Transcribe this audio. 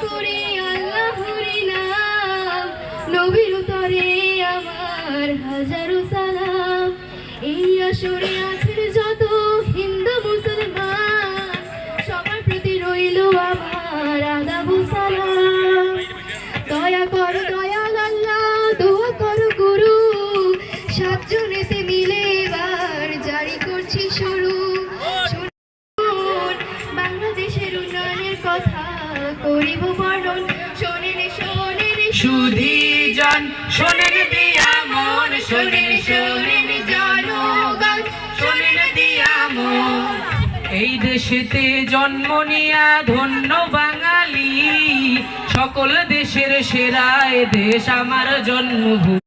করি আল্লাহর নাম, নবীর তরে আমার হাজারো সালাম। এই আসরে আছেন যত হিন্দু মুসলমান, সবার প্রতি রইল আমার আদাব সালাম। দয়া করো দয়াল আল্লাহ, দোয়া করো গুরু, সাতজনেতে মিলে এবার জারি করছি শুরু। বাংলাদেশের উন্নয়নের কথা করিব বর্ণন, শোনেন শোনেন সুধীজন, শোনেন দিয়া মন, শোনেন শোনেন জনগণ, শোনেন দিয়া মন। এই দেশেতে জন্ম নিয়া ধন্য বাঙালি, সকল দেশের সেরা এ দেশ আমার জন্মভূমি।